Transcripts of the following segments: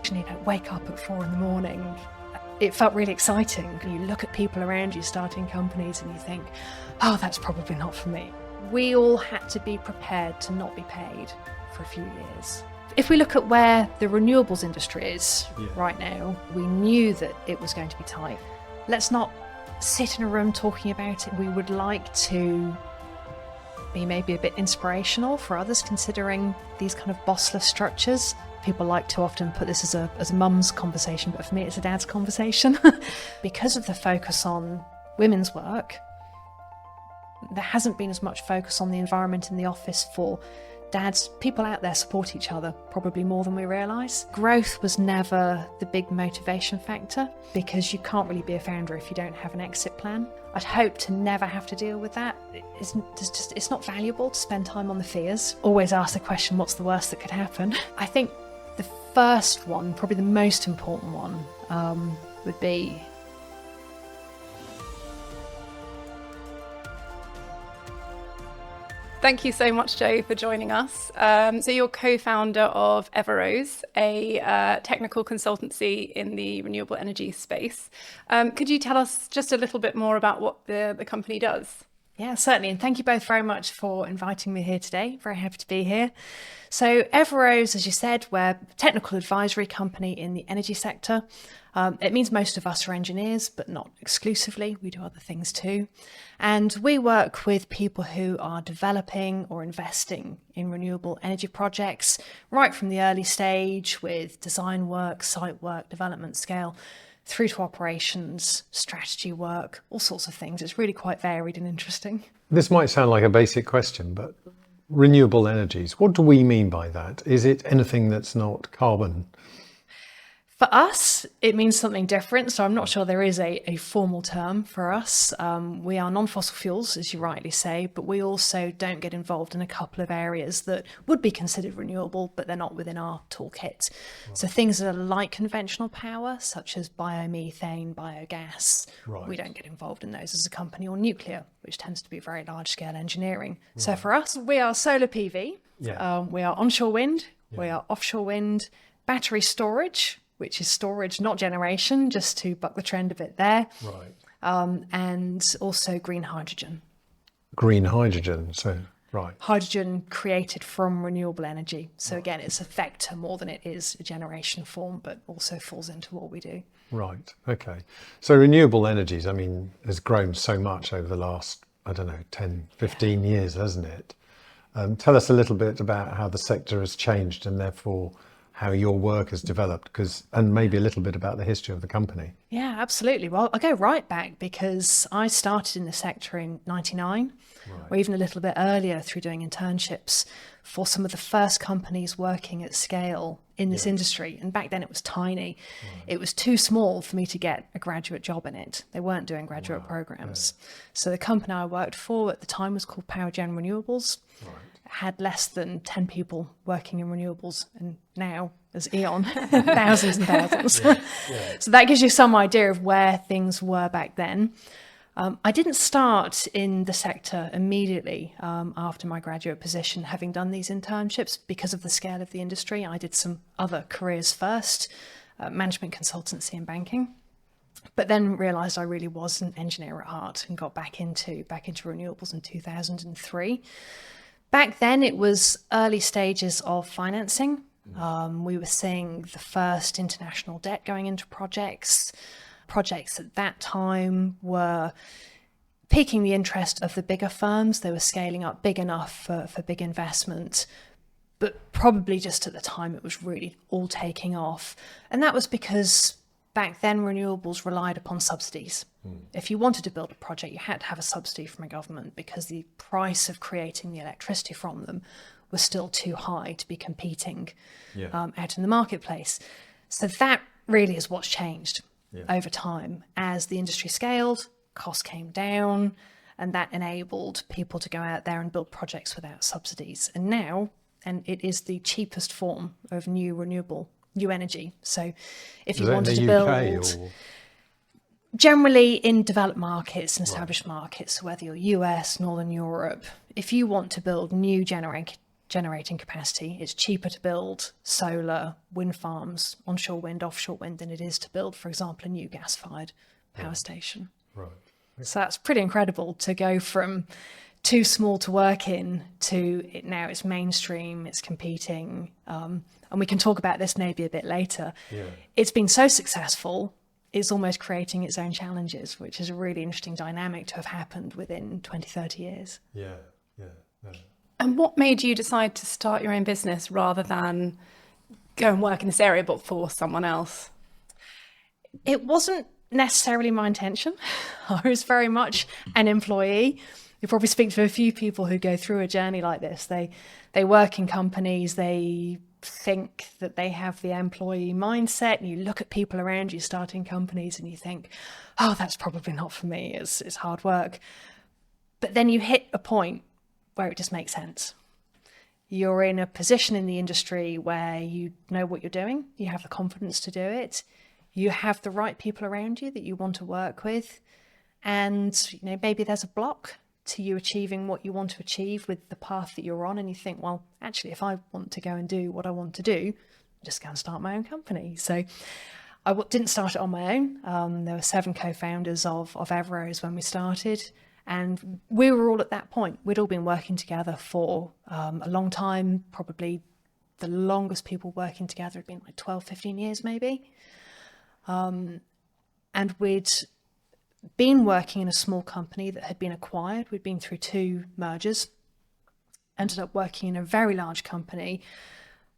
actually wake up at 4 a.m. It felt really exciting. You look at people around you starting companies and you think, oh, that's probably not for me. We all had to be prepared to not be paid for a few years. If we look at where the renewables industry is right now, we knew that it was going to be tight. Let's not sit in a room talking about it. We would like to be maybe a bit inspirational for others considering these kind of bossless structures. People like to often put this as a mum's conversation, but for me it's a dad's conversation. Because of the focus on women's work, there hasn't been as much focus on the environment in the office for dads. People out there support each other probably more than we realise. Growth was never the big motivation factor because you can't really be a founder if you don't have an exit plan. I'd hope to never have to deal with that. It's not valuable to spend time on the fears. Always ask the question, what's the worst that could happen? I think the first one, probably the most important one, would be Thank you so much, Jo, for joining us. So you're co-founder of Everoze, a technical consultancy in the renewable energy space. Could you tell us just a little bit more about what the company does? Yeah, certainly. And thank you both very much for inviting me here today. Very happy to be here. So Everoze, as you said, we're a technical advisory company in the energy sector. It means most of us are engineers, but not exclusively. We do other things too. And we work with people who are developing or investing in renewable energy projects, right from the early stage with design work, site work, development scale, through to operations, strategy work, all sorts of things. It's really quite varied and interesting. This might sound like a basic question, but renewable energies, what do we mean by that? Is it anything that's not carbon? For us, it means something different. So I'm not sure there is a formal term for us. We are non-fossil fuels, as you rightly say, but we also don't get involved in a couple of areas that would be considered renewable, but they're not within our toolkit. Right. So things that are like conventional power, such as biomethane, biogas, right, we don't get involved in those as a company, or nuclear, which tends to be very large-scale engineering. Right. So for us, we are solar PV, we are onshore wind, we are offshore wind, battery storage, which is storage, not generation, just to buck the trend a bit there. Right. And also green hydrogen. Green hydrogen, so, right. Hydrogen created from renewable energy. So again, it's a vector more than it is a generation form, but also falls into what we do. Right, okay. So renewable energies, I mean, has grown so much over the last, 10, 15 years, hasn't it? Tell us a little bit about how the sector has changed and therefore how your work has developed, and maybe a little bit about the history of the company. Yeah, absolutely. Well, I'll go right back because I started in the sector in 99, right, or even a little bit earlier through doing internships for some of the first companies working at scale in this industry. And back then it was tiny. Right. It was too small for me to get a graduate job in it. They weren't doing graduate programs. Yeah. So the company I worked for at the time was called PowerGen Renewables. Right. Had less than 10 people working in renewables, and now there's Eon, thousands and thousands. So that gives you some idea of where things were back then. I didn't start in the sector immediately after my graduate position, having done these internships because of the scale of the industry. I did some other careers first, management consultancy and banking, but then realised I really was an engineer at heart and got back into renewables in 2003. Back then, it was early stages of financing. We were seeing the first international debt going into projects. Projects at that time were piquing the interest of the bigger firms. They were scaling up big enough for big investment, but probably just at the time it was really all taking off. And that was because back then renewables relied upon subsidies. If you wanted to build a project, you had to have a subsidy from a government because the price of creating the electricity from them was still too high to be competing out in the marketplace. So that really is what's changed over time. As the industry scaled, costs came down, and that enabled people to go out there and build projects without subsidies. And now, it is the cheapest form of new energy. So if you wanted to build... Generally in developed markets and established markets, so whether you're US, Northern Europe, if you want to build new generating capacity. It's cheaper to build solar, wind farms, onshore wind, offshore wind than it is to build, for example, a new gas-fired power station. Right. So that's pretty incredible to go from too small to work in to now it's mainstream, it's competing. And we can talk about this maybe a bit later. Yeah. It's been so successful, it's almost creating its own challenges, which is a really interesting dynamic to have happened within 20, 30 years. Yeah. Yeah. Yeah. And what made you decide to start your own business rather than go and work in this area but for someone else? It wasn't necessarily my intention. I was very much an employee. You probably speak to a few people who go through a journey like this. They work in companies, they think that they have the employee mindset, and you look at people around you starting companies and you think, oh, that's probably not for me, it's hard work. But then you hit a point where it just makes sense. You're in a position in the industry where you know what you're doing, you have the confidence to do it, you have the right people around you that you want to work with, and maybe there's a block to you achieving what you want to achieve with the path that you're on, and you think, well, actually, if I want to go and do what I want to do, I'm just go and start my own company. So I didn't start it on my own. There were 7 co-founders of Everoze when we started, and we were all at that point. We'd all been working together for a long time, probably the longest people working together had been like 12, 15 years maybe. And we'd been working in a small company that had been acquired. We'd been through 2 mergers, ended up working in a very large company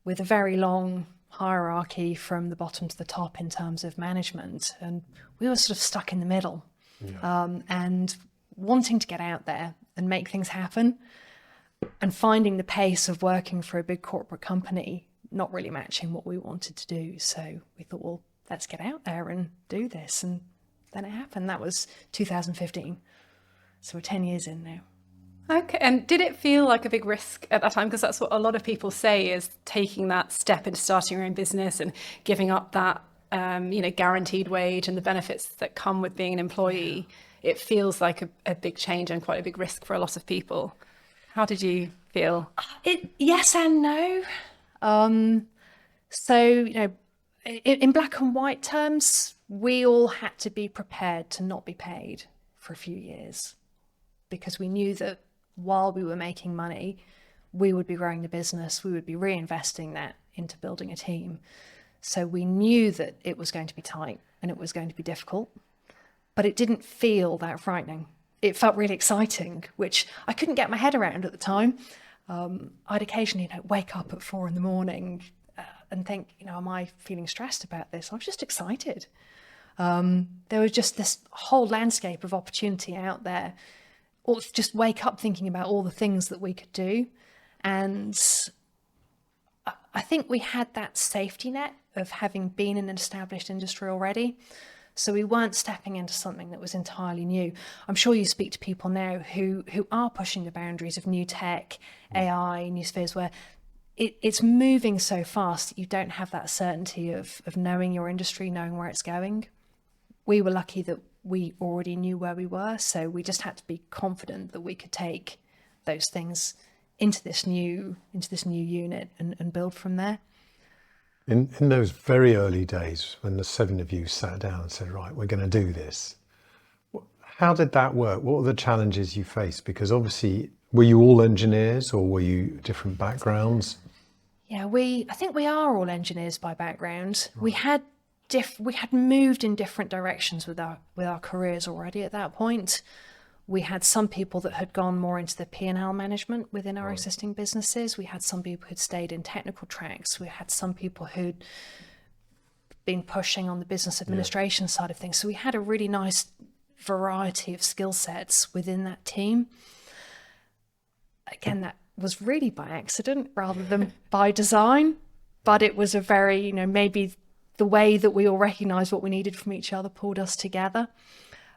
with a very long hierarchy from the bottom to the top in terms of management. And we were sort of stuck in the middle. And wanting to get out there and make things happen, and finding the pace of working for a big corporate company not really matching what we wanted to do. So we thought, well, let's get out there and do this. And then it happened. That was 2015. So we're 10 years in now. Okay. And did it feel like a big risk at that time? Because that's what a lot of people say, is taking that step into starting your own business and giving up that, guaranteed wage and the benefits that come with being an employee. It feels like a big change and quite a big risk for a lot of people. How did you feel? Yes and no. In black and white terms, we all had to be prepared to not be paid for a few years, because we knew that while we were making money, we would be growing the business, we would be reinvesting that into building a team. So we knew that it was going to be tight and it was going to be difficult. But it didn't feel that frightening. It felt really exciting, which I couldn't get my head around at the time. I'd occasionally wake up at 4 a.m. And think, am I feeling stressed about this? I was just excited. There was just this whole landscape of opportunity out there. Or just wake up thinking about all the things that we could do. And I think we had that safety net of having been in an established industry already. So we weren't stepping into something that was entirely new. I'm sure you speak to people now who are pushing the boundaries of new tech, AI, new spheres, where it's moving so fast that you don't have that certainty of knowing your industry, knowing where it's going. We were lucky that we already knew where we were, so we just had to be confident that we could take those things into this new unit and build from there. In those very early days, when the 7 of you sat down and said, right, we're going to do this, how did that work? What were the challenges you faced? Because obviously, were you all engineers or were you different backgrounds? Yeah, I think we are all engineers by background. Right. We had moved in different directions with our careers already at that point. We had some people that had gone more into the P&L management within our existing businesses. We had some people who'd stayed in technical tracks. We had some people who'd been pushing on the business administration side of things. So we had a really nice variety of skill sets within that team. Again, that was really by accident rather than by design, but it was a very, maybe the way that we all recognised what we needed from each other pulled us together.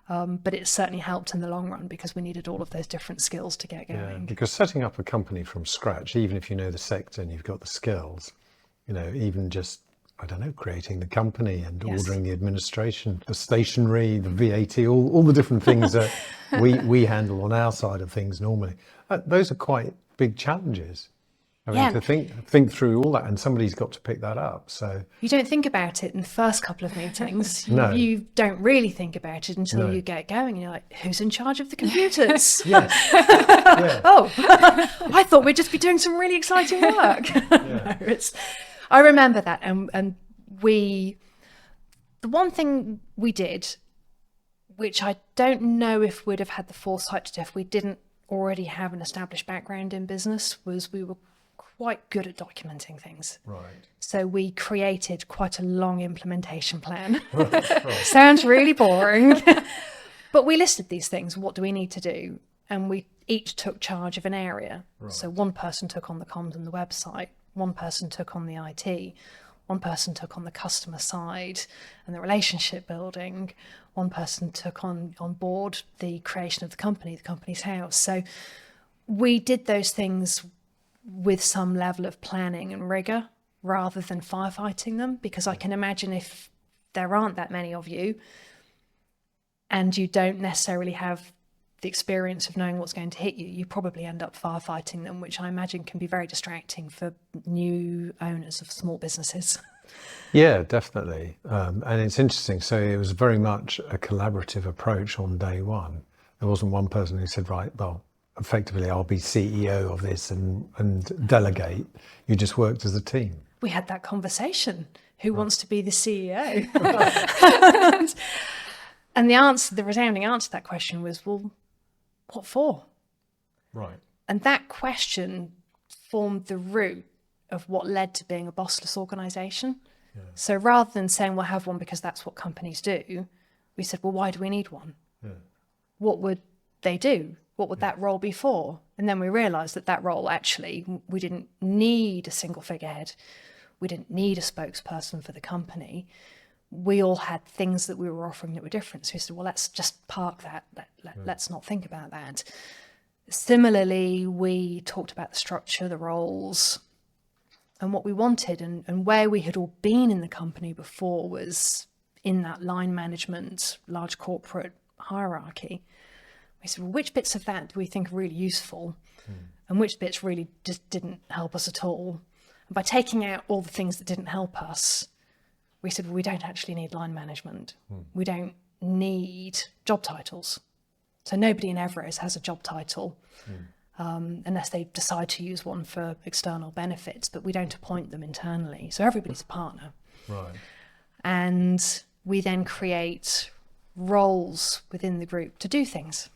But it certainly helped in the long run because we needed all of those different skills to get going. Yeah, because setting up a company from scratch, even if you know the sector and you've got the skills, even just, creating the company and ordering the administration, the stationery, the VAT, all the different things that we handle on our side of things normally, those are quite big challenges. having to think through all that, and somebody's got to pick that up. So you don't think about it in the first couple of meetings. No. You don't really think about it until No. you get going, and you're like, who's in charge of the computers? yes, yeah. Oh, I thought we'd just be doing some really exciting work. No, I remember that, and the one thing we did, which I don't know if we'd have had the foresight to do if we didn't already have an established background in business, was we were quite good at documenting things. Right. So we created quite a long implementation plan. Right. Sounds really boring. But we listed these things. What do we need to do? And we each took charge of an area. Right. So one person took on the comms and the website. One person took on the IT. One person took on the customer side and the relationship building. One person took on board the creation of the company's house. So we did those things with some level of planning and rigor rather than firefighting them, because I can imagine if there aren't that many of you and you don't necessarily have the experience of knowing what's going to hit you, you probably end up firefighting them, which I imagine can be very distracting for new owners of small businesses. Yeah, definitely. And it's interesting. So it was very much a collaborative approach on day one. There wasn't one person who said, right, well, effectively, I'll be CEO of this and delegate. You just worked as a team. We had that conversation. Who wants to be the CEO? And the resounding answer to that question was, well, what for? Right. And that question formed the root of what led to being a Bossless organisation. Yeah. So rather than saying we'll have one because that's what companies do, we said, well, why do we need one? Yeah. What would they do? What would that role be for? And then we realised that role, actually, we didn't need a single figurehead. We didn't need a spokesperson for the company. We all had things that we were offering that were different. So we said, well, let's just park that. Let's not think about that. Similarly, we talked about the structure, the roles, and what we wanted, and where we had all been in the company before was in that line management, large corporate hierarchy. We said, well, which bits of that do we think are really useful, and which bits really just didn't help us at all? And by taking out all the things that didn't help us, we said, well, we don't actually need line management. We don't need job titles. So nobody in Everoze has a job title. Unless they decide to use one for external benefits, but we don't appoint them internally. So everybody's a partner. Right. And we then create roles within the group to do things.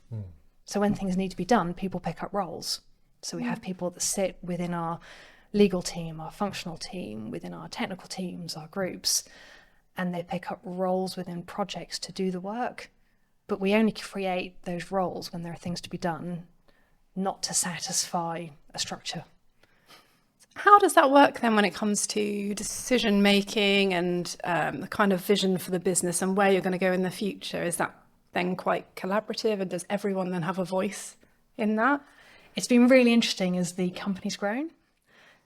So when things need to be done, people pick up roles. So we have people that sit within our legal team, our functional team, within our technical teams, our groups, and they pick up roles within projects to do the work. But we only create those roles when there are things to be done, not to satisfy a structure. How does that work then when it comes to decision making and the kind of vision for the business and where you're going to go in the future? Is that then quite collaborative, and does everyone then have a voice in that? It's been really interesting as the company's grown.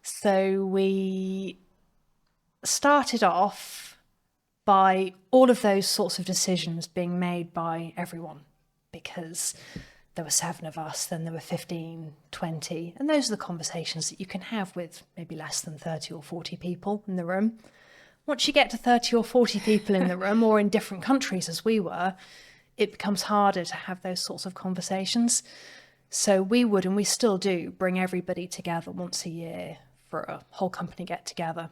So we started off by all of those sorts of decisions being made by everyone, because there were 7 of us, then there were 15, 20, and those are the conversations that you can have with maybe less than 30 or 40 people in the room. Once you get to 30 or 40 people in the room, or in different countries as we were, it becomes harder to have those sorts of conversations. So we would, and we still do, bring everybody together once a year for a whole company get together.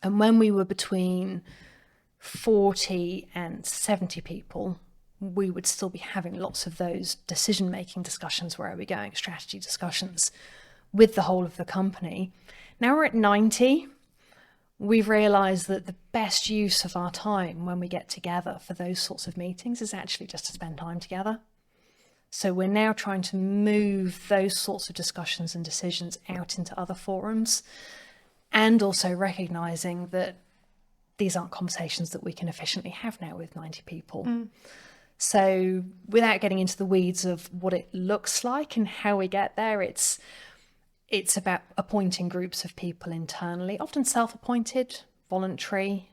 And when we were between 40 and 70 people, we would still be having lots of those decision-making discussions, where are we going, strategy discussions with the whole of the company. Now we're at 90. We've realised that the best use of our time when we get together for those sorts of meetings is actually just to spend time together. So we're now trying to move those sorts of discussions and decisions out into other forums, and also recognising that these aren't conversations that we can efficiently have now with 90 people. So without getting into the weeds of what it looks like and how we get there, it's about appointing groups of people internally, often self-appointed, voluntary,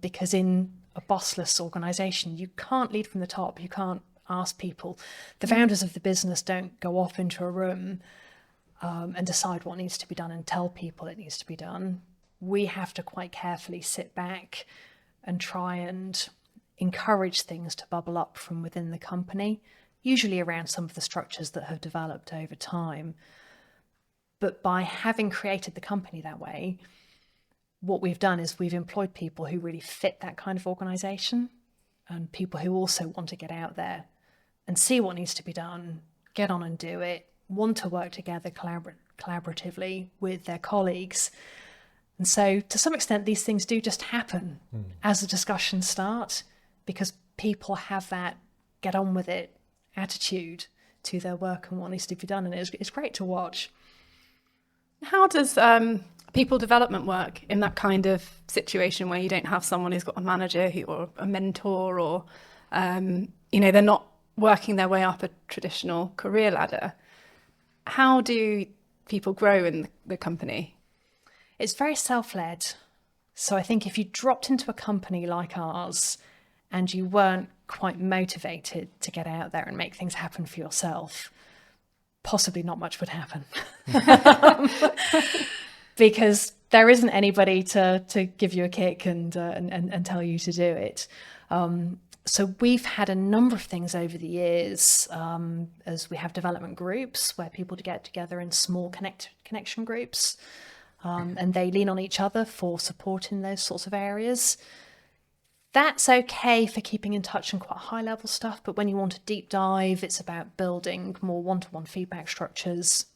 because in a bossless organisation, you can't lead from the top. You can't ask people. The founders of the business don't go off into a room and decide what needs to be done and tell people it needs to be done. We have to quite carefully sit back and try and encourage things to bubble up from within the company, usually around some of the structures that have developed over time. But by having created the company that way, what we've done is we've employed people who really fit that kind of organisation, and people who also want to get out there and see what needs to be done, get on and do it, want to work together collaboratively with their colleagues. And so to some extent, these things do just happen as the discussions start, because people have that get on with it attitude to their work and what needs to be done. And it's great to watch. How does people development work in that kind of situation where you don't have someone who's got a manager or a mentor, or, they're not working their way up a traditional career ladder? How do people grow in the company? It's very self-led. So I think if you dropped into a company like ours and you weren't quite motivated to get out there and make things happen for yourself, possibly not much would happen. Because there isn't anybody to give you a kick and tell you to do it. So we've had a number of things over the years, as we have development groups where people get together in small connection groups, and they lean on each other for support in those sorts of areas. That's okay for keeping in touch and quite high level stuff, but when you want a deep dive, it's about building more one-to-one feedback structures.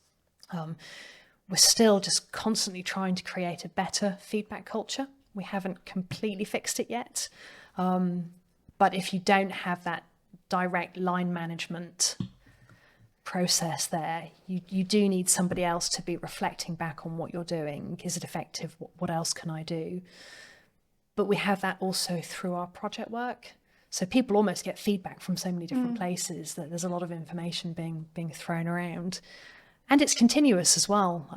We're still just constantly trying to create a better feedback culture. We haven't completely fixed it yet. But if you don't have that direct line management process there, you do need somebody else to be reflecting back on what you're doing. Is it effective? What else can I do? But we have that also through our project work. So people almost get feedback from so many different places that there's a lot of information being thrown around. And it's continuous as well.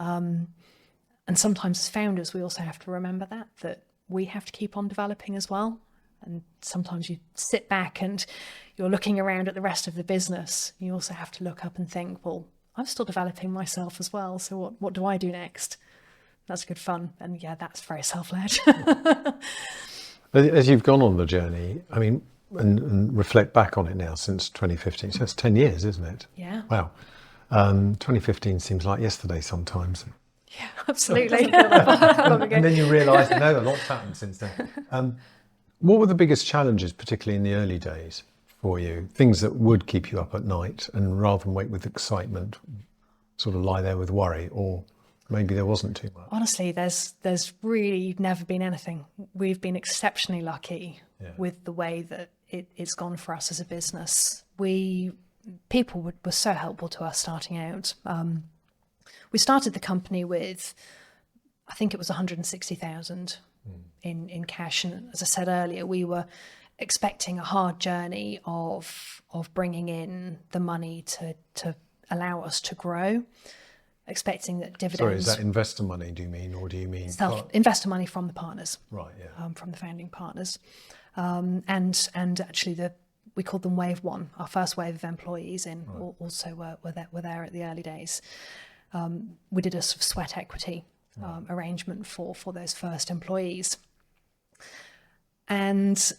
And sometimes as founders, we also have to remember that we have to keep on developing as well. And sometimes you sit back and you're looking around at the rest of the business. You also have to look up and think, well, I'm still developing myself as well. So what do I do next? That's good fun. And yeah, that's very self-led. As you've gone on the journey, I mean, and reflect back on it now since 2015, so it's 10 years, isn't it? Yeah. Wow. 2015 seems like yesterday sometimes. Yeah, absolutely. And then you realise, no, a lot's happened since then. What were the biggest challenges, particularly in the early days for you? Things that would keep you up at night, and rather than wait with excitement, sort of lie there with worry, or maybe there wasn't too much? Honestly, there's really never been anything. We've been exceptionally lucky with the way that it's gone for us as a business. People were so helpful to us starting out. We started the company with, I think it was 160,000 in cash. And as I said earlier, we were expecting a hard journey of bringing in the money to allow us to grow, expecting that dividends... Sorry, is that investor money, do you mean, or do you mean... Investor money from the partners. Right, yeah. From the founding partners. And actually we called them Wave One. Our first wave of employees also were there at the early days. We did a sort of sweat equity arrangement for those first employees. And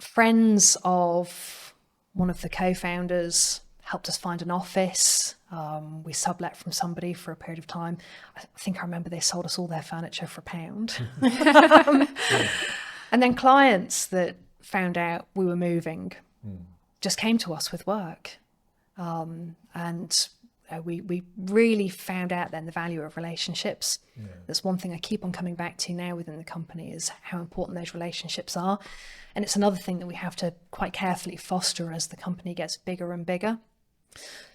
friends of one of the co-founders helped us find an office. We sublet from somebody for a period of time. I think I remember they sold us all their furniture for £1. And then clients that found out we were moving just came to us with work. And we really found out then the value of relationships. Yeah. That's one thing I keep on coming back to now within the company, is how important those relationships are. And it's another thing that we have to quite carefully foster as the company gets bigger and bigger.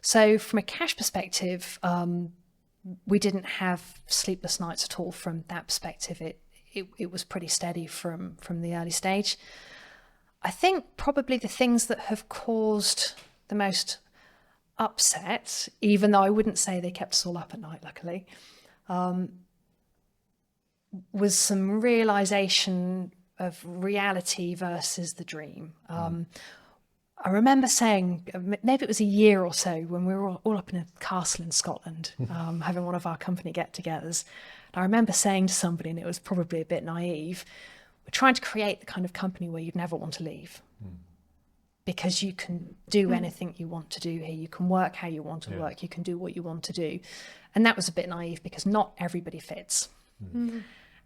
So from a cash perspective, we didn't have sleepless nights at all from that perspective. It was pretty steady from the early stage. I think probably the things that have caused the most upset, even though I wouldn't say they kept us all up at night, luckily, was some realization of reality versus the dream. I remember saying, maybe it was a year or so, when we were all up in a castle in Scotland, having one of our company get-togethers. And I remember saying to somebody, and it was probably a bit naive, we're trying to create the kind of company where you'd never want to leave. Because you can do anything you want to do here. You can work how you want to work. You can do what you want to do. And that was a bit naive, because not everybody fits.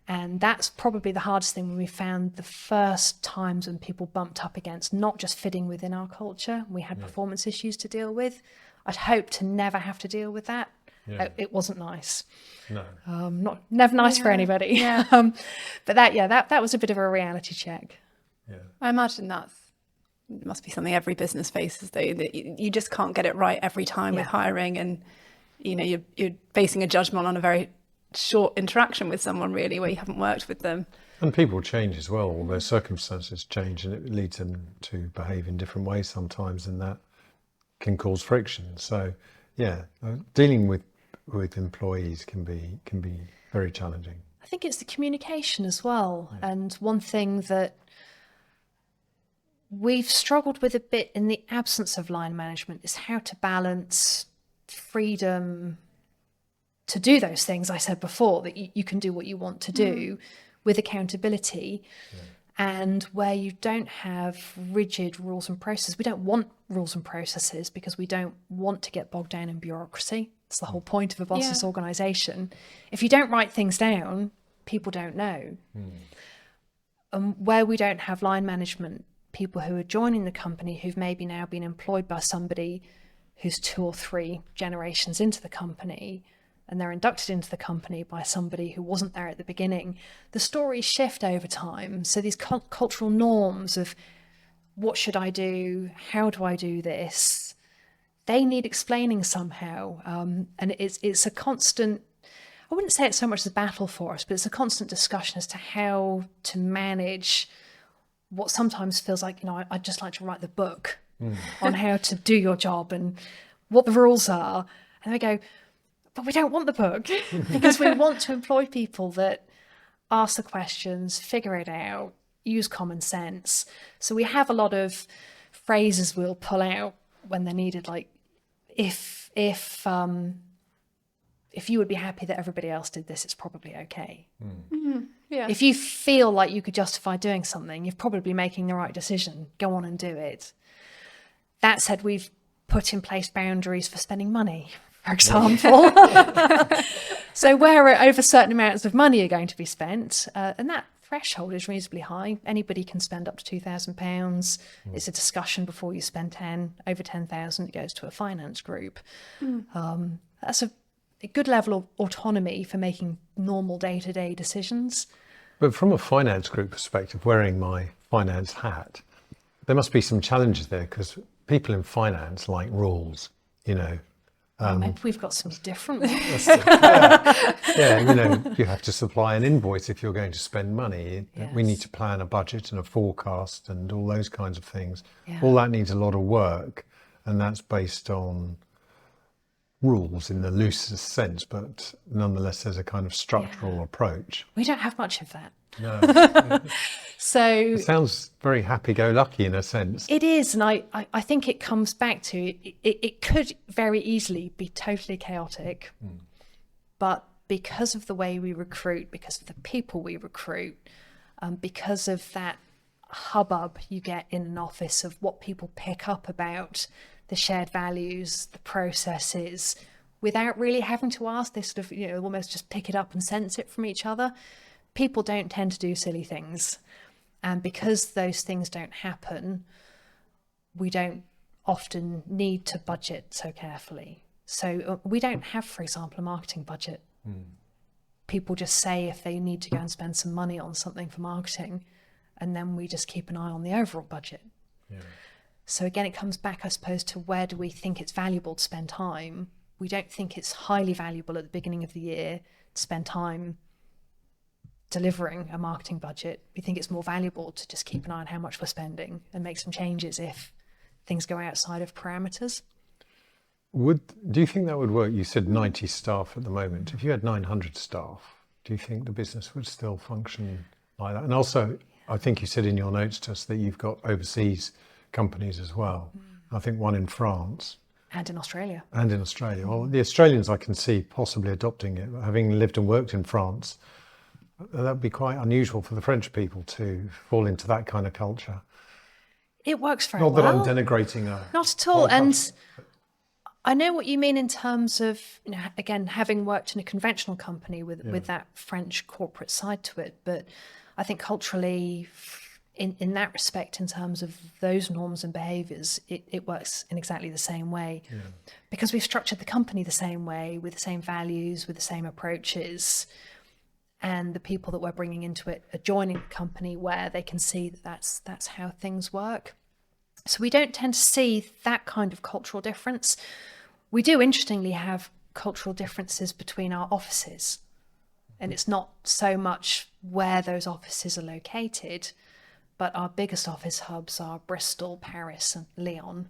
And that's probably the hardest thing, when we found the first times when people bumped up against not just fitting within our culture. We had performance issues to deal with. I'd hoped to never have to deal with that. It wasn't nice. No. Never nice for anybody. But that was a bit of a reality check. I imagine it must be something every business faces, though, that you just can't get it right every time with hiring, and you're basing a judgment on a very short interaction with someone, really, where you haven't worked with them. And people change as well, all their circumstances change, and it leads them to behave in different ways sometimes, and that can cause friction. So dealing with employees can be very challenging. I think it's the communication as well. And one thing that we've struggled with a bit in the absence of line management is how to balance freedom to do those things I said before, that you can do what you want to do, with accountability, and where you don't have rigid rules and processes. We don't want rules and processes because we don't want to get bogged down in bureaucracy. It's the whole point of a bossless organisation. If you don't write things down, people don't know. And where we don't have line management, people who are joining the company who've maybe now been employed by somebody who's 2 or 3 generations into the company, and they're inducted into the company by somebody who wasn't there at the beginning, the stories shift over time. So these cultural norms of what should I do, how do I do this, they need explaining somehow. And it's a constant, I wouldn't say it's so much as a battle for us, but it's a constant discussion as to how to manage what sometimes feels like, I'd just like to write the book on how to do your job and what the rules are. And I go, but we don't want the book, because we want to employ people that ask the questions, figure it out, use common sense. So we have a lot of phrases we'll pull out when they're needed, like if you would be happy that everybody else did this, it's probably okay. If you feel like you could justify doing something, you're probably making the right decision. Go on and do it. That said, we've put in place boundaries for spending money, for example. So where over certain amounts of money are going to be spent, and that threshold is reasonably high. Anybody can spend up to £2,000. It's a discussion before you spend 10. Over 10,000, it goes to a finance group. That's a good level of autonomy for making normal day-to-day decisions. But from a finance group perspective, wearing my finance hat, there must be some challenges there, because people in finance like rules, Maybe we've got some different ones. You have to supply an invoice if you're going to spend money. We need to plan a budget and a forecast and all those kinds of things. All that needs a lot of work, and that's based on rules in the loosest sense, but nonetheless there's a kind of structural approach. We don't have much of that. No. So it sounds very happy-go-lucky in a sense. It is, and I think it comes back to it could very easily be totally chaotic, but because of the way we recruit, because of the people we recruit, because of that hubbub you get in an office of what people pick up about the shared values, the processes, without really having to ask, they sort of, almost just pick it up and sense it from each other. People don't tend to do silly things. And because those things don't happen, we don't often need to budget so carefully. So we don't have, for example, a marketing budget. People just say if they need to go and spend some money on something for marketing, and then we just keep an eye on the overall budget. So again, it comes back, I suppose, to where do we think it's valuable to spend time? We don't think it's highly valuable at the beginning of the year to spend time delivering a marketing budget. We think it's more valuable to just keep an eye on how much we're spending and make some changes if things go outside of parameters. Do you think that would work? You said 90 staff at the moment. If you had 900 staff, do you think the business would still function like that? And also, I think you said in your notes to us that you've got overseas companies as well. I think one in France. And in Australia. And in Australia. Well, the Australians I can see possibly adopting it. Having lived and worked in France, that would be quite unusual for the French people to fall into that kind of culture. It works very well. Not that I'm well. denigrating Not at all. And I know what you mean in terms of, again, having worked in a conventional company with that French corporate side to it. But I think culturally, in that respect, in terms of those norms and behaviours, it works in exactly the same way. Yeah. Because we've structured the company the same way, with the same values, with the same approaches. And the people that we're bringing into it are joining the company where they can see that that's how things work. So we don't tend to see that kind of cultural difference. We do, interestingly, have cultural differences between our offices. And it's not so much where those offices are located, but our biggest office hubs are Bristol, Paris, and Lyon,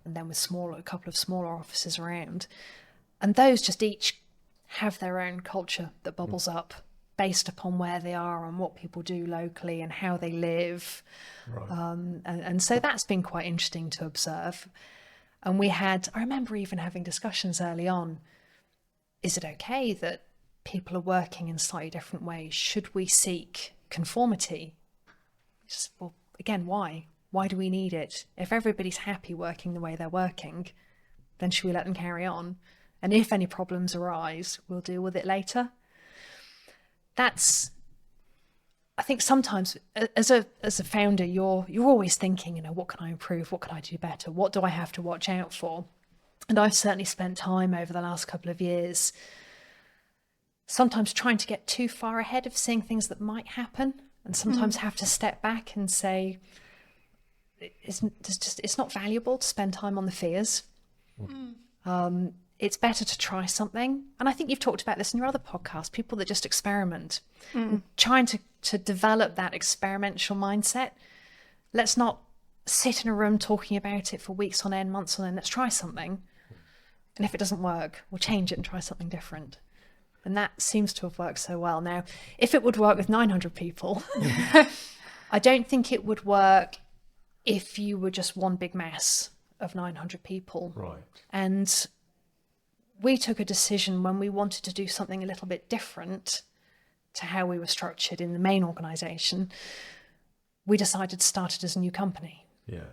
and then with a couple of smaller offices around. And those just each have their own culture that bubbles up based upon where they are and what people do locally and how they live. Right. And so that's been quite interesting to observe. And I remember even having discussions early on, is it okay that people are working in slightly different ways? Should we seek conformity? Well, again, why? Why do we need it? If everybody's happy working the way they're working, then should we let them carry on? And if any problems arise, we'll deal with it later. I think sometimes as a founder, you're always thinking, what can I improve? What can I do better? What do I have to watch out for? And I've certainly spent time over the last couple of years sometimes trying to get too far ahead of seeing things that might happen, and sometimes have to step back and say, it's not valuable to spend time on the fears. It's better to try something. And I think you've talked about this in your other podcast, people that just experiment, trying to develop that experimental mindset. Let's not sit in a room talking about it for weeks on end, months on end. Let's try something. And if it doesn't work, we'll change it and try something different. And that seems to have worked so well. Now, if it would work with 900 people, I don't think it would work if you were just one big mass of 900 people. Right. And we took a decision when we wanted to do something a little bit different to how we were structured in the main organisation. We decided to start it as a new company. Yeah.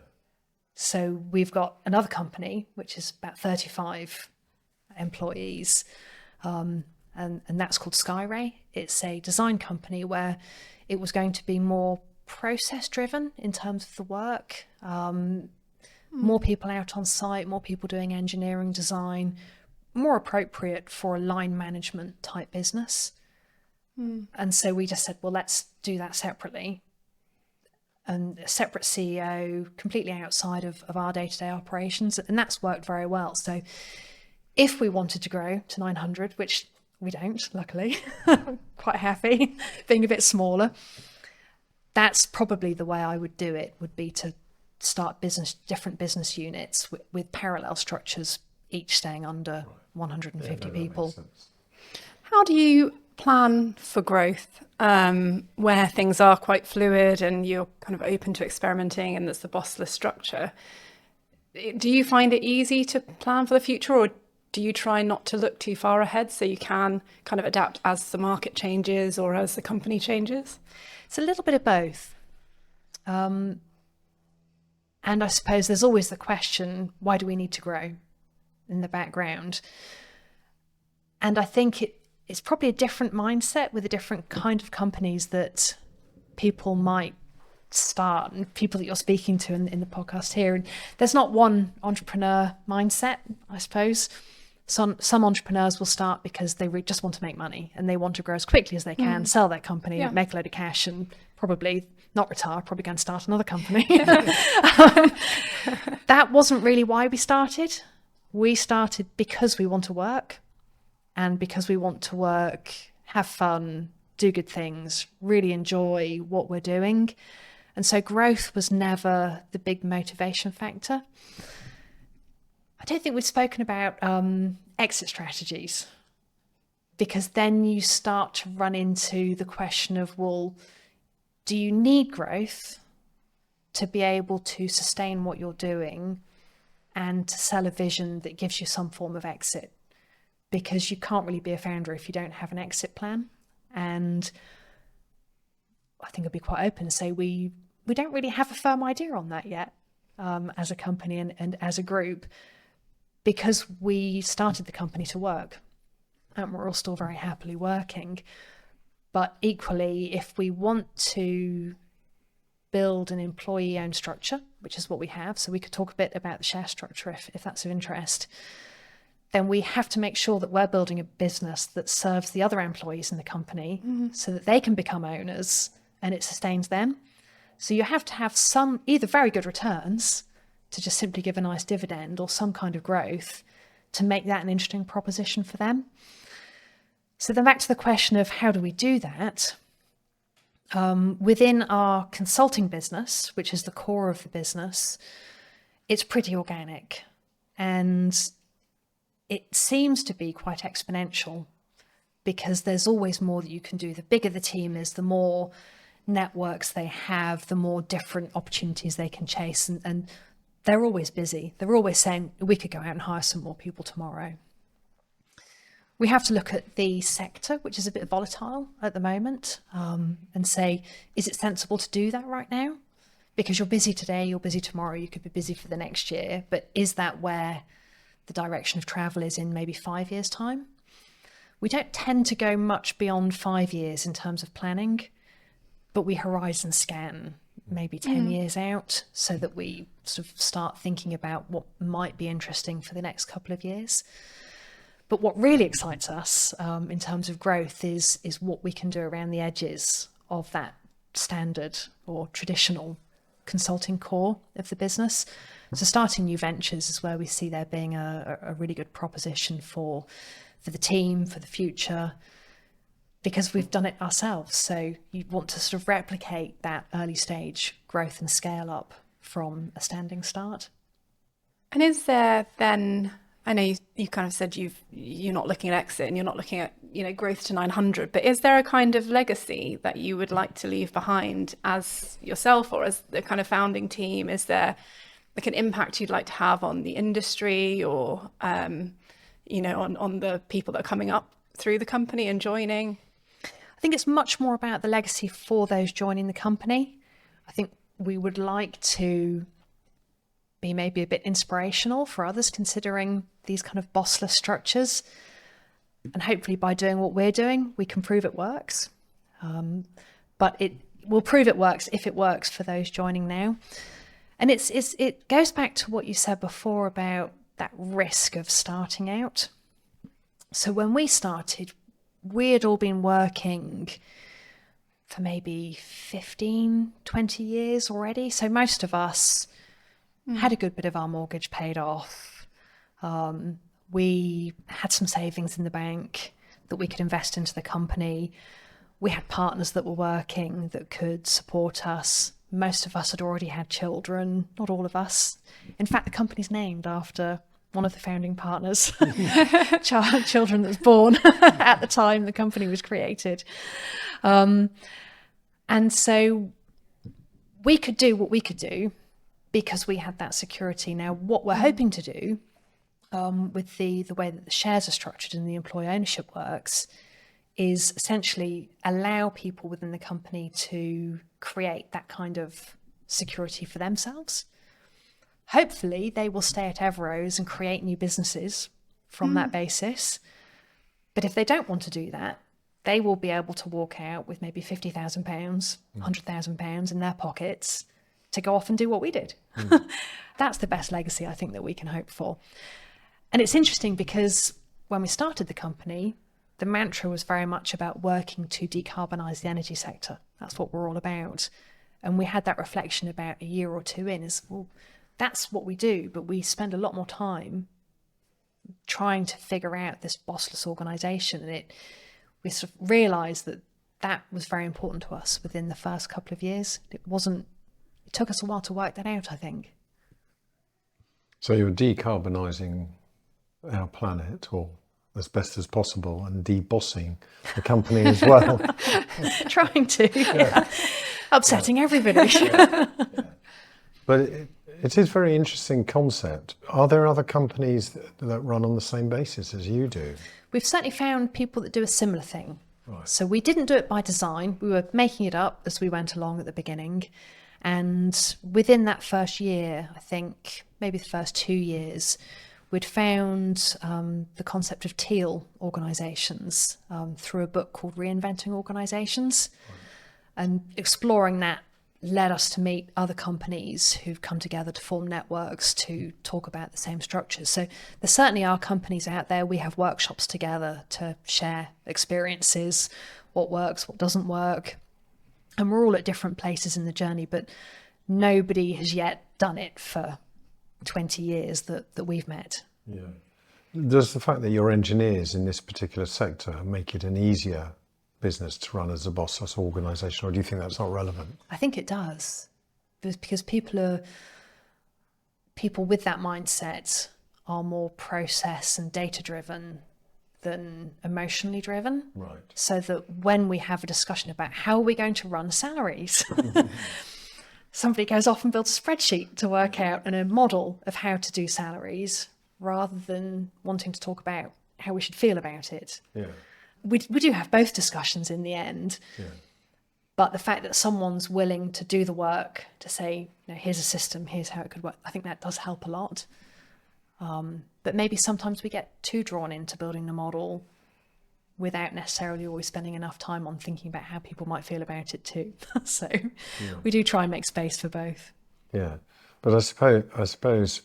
So we've got another company, which is about 35 employees, and that's called Skyray. It's a design company where it was going to be more process-driven in terms of the work, more people out on site, more people doing engineering design, more appropriate for a line management type business. And so we just said, well, let's do that separately. And a separate CEO, completely outside of our day-to-day operations. And that's worked very well. So if we wanted to grow to 900, which we don't, luckily, quite happy being a bit smaller, that's probably the way I would do it, would be to start different business units with parallel structures, each staying under 150 people. How do you plan for growth where things are quite fluid and you're kind of open to experimenting and there's the bossless structure? Do you find it easy to plan for the future, or do you try not to look too far ahead so you can kind of adapt as the market changes or as the company changes? It's a little bit of both. And I suppose there's always the question, why do we need to grow, in the background? And I think it's probably a different mindset with a different kind of companies that people might start, and people that you're speaking to in the podcast here. And there's not one entrepreneur mindset, I suppose. Some entrepreneurs will start because they just want to make money and they want to grow as quickly as they can, sell their company, make a load of cash, and probably not retire, probably go and start another company. That wasn't really why we started. We started because we want to work, and because we want to work, have fun, do good things, really enjoy what we're doing. And so growth was never the big motivation factor. I don't think we've spoken about exit strategies, because then you start to run into the question of, well, do you need growth to be able to sustain what you're doing and to sell a vision that gives you some form of exit, because you can't really be a founder if you don't have an exit plan. And I think I'd be quite open to say we don't really have a firm idea on that yet, as a company and as a group, because we started the company to work and we're all still very happily working. But equally, if we want to build an employee-owned structure, which is what we have, so we could talk a bit about the share structure if that's of interest, then we have to make sure that we're building a business that serves the other employees in the company so that they can become owners and it sustains them. So you have to have some either very good returns to just simply give a nice dividend, or some kind of growth to make that an interesting proposition for them. So then back to the question of how do we do that? Within our consulting business, which is the core of the business, it's pretty organic, and it seems to be quite exponential because there's always more that you can do. The bigger the team is, the more networks they have, the more different opportunities they can chase, and they're always busy. They're always saying, we could go out and hire some more people tomorrow. We have to look at the sector, which is a bit volatile at the moment, and say, is it sensible to do that right now? Because you're busy today, you're busy tomorrow, you could be busy for the next year, but is that where the direction of travel is in maybe 5 years' time? We don't tend to go much beyond 5 years in terms of planning, but we horizon scan maybe 10 years out so that we sort of start thinking about what might be interesting for the next couple of years. But what really excites us in terms of growth is what we can do around the edges of that standard or traditional consulting core of the business. So starting new ventures is where we see there being a really good proposition for the team, for the future, because we've done it ourselves. So you want to sort of replicate that early stage growth and scale up from a standing start. And is there then, I know you kind of said you're not looking at exit and you're not looking at, growth to 900, but is there a kind of legacy that you would like to leave behind as yourself or as the kind of founding team? Is there like an impact you'd like to have on the industry or, on the people that are coming up through the company and joining? I think it's much more about the legacy for those joining the company. I think we would like to be maybe a bit inspirational for others considering these kind of bossless structures. And hopefully by doing what we're doing, we can prove it works. But it will prove it works if it works for those joining now. And it goes back to what you said before about that risk of starting out. So when we started, we had all been working for maybe 15, 20 years already. So most of us had a good bit of our mortgage paid off. We had some savings in the bank that we could invest into the company. We had partners that were working that could support us. Most of us had already had children, not all of us. In fact, the company's named after one of the founding partners, children that was born at the time the company was created. And so we could do what we could do because we had that security. Now, what we're hoping to do with the way that the shares are structured and the employee ownership works is essentially allow people within the company to create that kind of security for themselves. Hopefully they will stay at Everoze and create new businesses from that basis. But if they don't want to do that, they will be able to walk out with maybe £50,000, £100,000 in their pockets to go off and do what we did. That's the best legacy I think that we can hope for. And it's interesting because when we started the company, the mantra was very much about working to decarbonise the energy sector. That's what we're all about. And we had that reflection about a year or two in is, well, that's what we do, but we spend a lot more time trying to figure out this bossless organisation. And we sort of realised that was very important to us within the first couple of years. It took us a while to work that out, I think. So you're decarbonising our planet, or as best as possible, and debossing the company as well. Trying to, yeah. Upsetting everybody. But it is a very interesting concept. Are there other companies that run on the same basis as you do? We've certainly found people that do a similar thing. Right. So we didn't do it by design. We were making it up as we went along at the beginning. And within that first year, I think maybe the first 2 years, we'd found the concept of teal organisations through a book called Reinventing Organisations. Right. And exploring that led us to meet other companies who've come together to form networks to talk about the same structures. So there certainly are companies out there. We have workshops together to share experiences, what works, what doesn't work. And we're all at different places in the journey, but nobody has yet done it for 20 years that we've met. Yeah. Does the fact that you're engineers in this particular sector make it an easier business to run as a Bossless organisation, or do you think that's not relevant? I think it does, because people with that mindset are more process and data driven than emotionally driven. Right. So that when we have a discussion about how are we going to run salaries, somebody goes off and builds a spreadsheet to work out and a model of how to do salaries rather than wanting to talk about how we should feel about it. Yeah. We do have both discussions in the end, Yeah. but the fact that someone's willing to do the work to say, here's a system, here's how it could work, I think that does help a lot. But maybe sometimes we get too drawn into building the model without necessarily always spending enough time on thinking about how people might feel about it too. So we do try and make space for both. Yeah, but I suppose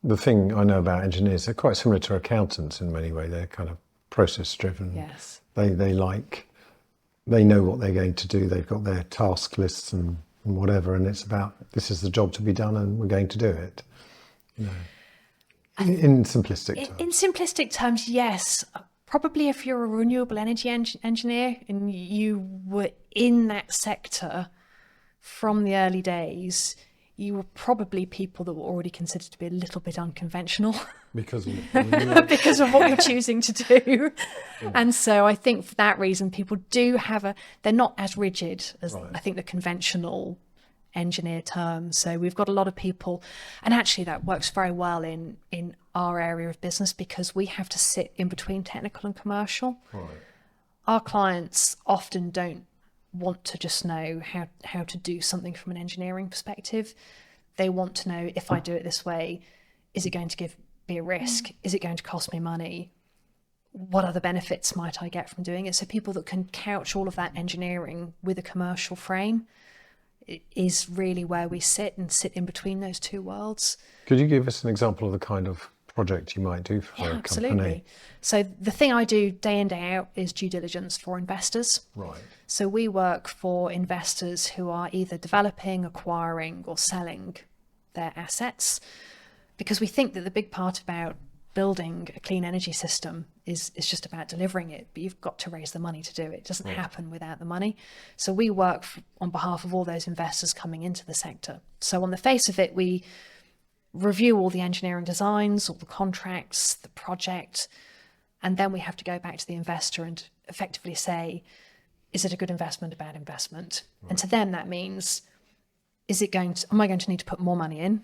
the thing I know about engineers, they're quite similar to accountants in many ways. They're kind of process driven. Yes. They know what they're going to do. They've got their task lists and whatever, and it's about, this is the job to be done and we're going to do it. In simplistic terms. In simplistic terms, yes. Probably if you're a renewable energy engineer and you were in that sector from the early days, you were probably people that were already considered to be a little bit unconventional. Because of what you're choosing to do. Yeah. And so I think for that reason, people do have they're not as rigid as I think the conventional engineer term. So we've got a lot of people, and actually that works very well in our area of business because we have to sit in between technical and commercial. Right. Our clients often don't want to just know how to do something from an engineering perspective. They want to know, if I do it this way, is it going to be a risk? Is it going to cost me money? What other benefits might I get from doing it? So people that can couch all of that engineering with a commercial frame is really where we sit in between those two worlds. Could you give us an example of the kind of project you might do for a absolutely. company? So the thing I do day in, day out is due diligence for investors. Right. So we work for investors who are either developing, acquiring or selling their assets, because we think that the big part about building a clean energy system is just about delivering it, but you've got to raise the money to do it. It doesn't happen without the money. So we work on behalf of all those investors coming into the sector. So on the face of it, we review all the engineering designs, all the contracts, the project, and then we have to go back to the investor and effectively say, is it a good investment, a bad investment? Right. And to them that means, am I going to need to put more money in?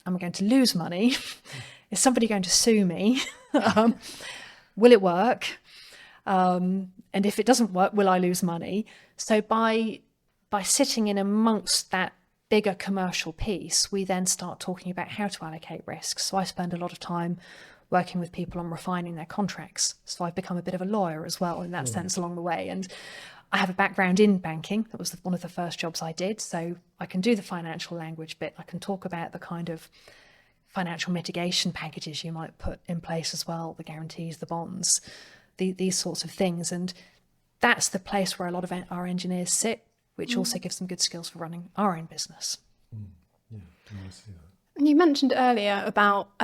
Am I going to lose money? Is somebody going to sue me? Will it work? And if it doesn't work, will I lose money? So by sitting in amongst that bigger commercial piece, we then start talking about how to allocate risks. So I spend a lot of time working with people on refining their contracts. So I've become a bit of a lawyer as well in that sense along the way. And I have a background in banking. That was one of the first jobs I did. So I can do the financial language bit. I can talk about the kind of financial mitigation packages you might put in place as well, the guarantees, the bonds, these sorts of things. And that's the place where a lot of our engineers sit, which also gives them good skills for running our own business. Yeah, I see that. And you mentioned earlier about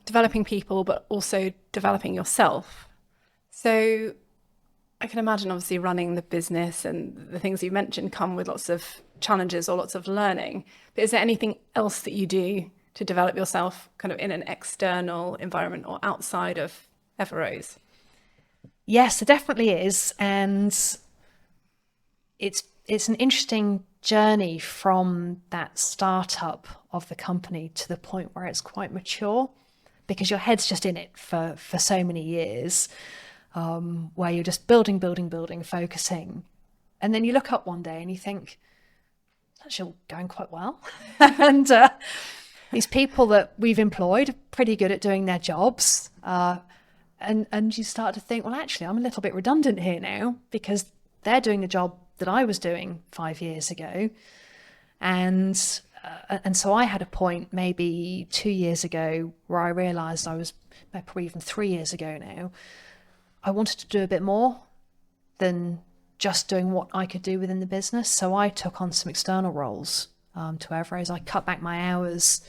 developing people, but also developing yourself. So I can imagine obviously running the business and the things you mentioned come with lots of challenges or lots of learning. But is there anything else that you do to develop yourself kind of in an external environment or outside of Everoze? Yes, there definitely is. And it's an interesting journey from that startup of the company to the point where it's quite mature, because your head's just in it for so many years, where you're just building, focusing. And then you look up one day and you think, it's actually going quite well. And these people that we've employed are pretty good at doing their jobs. And you start to think, well, actually, I'm a little bit redundant here now, because they're doing the job that I was doing 5 years ago. And so I had a point maybe 2 years ago where I realised probably even 3 years ago now, I wanted to do a bit more than just doing what I could do within the business. So I took on some external roles to Everoze. I cut back my hours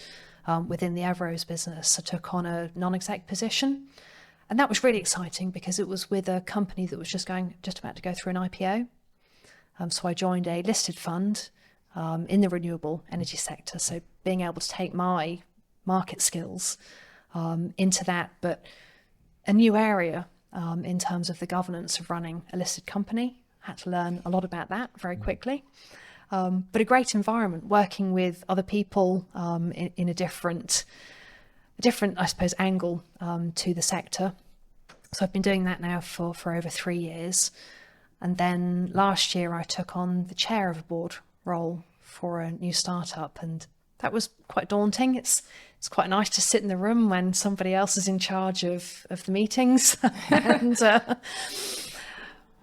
within the Everoze business. I took on a non-exec position. And that was really exciting because it was with a company that was just about to go through an IPO. So I joined a listed fund in the renewable energy sector. So being able to take my market skills into that, but a new area in terms of the governance of running a listed company. Had to learn a lot about that very quickly. But a great environment, working with other people in a different, I suppose, angle to the sector. So I've been doing that now for over 3 years. And then last year I took on the chair of a board role for a new startup, and that was quite daunting. It's quite nice to sit in the room when somebody else is in charge of the meetings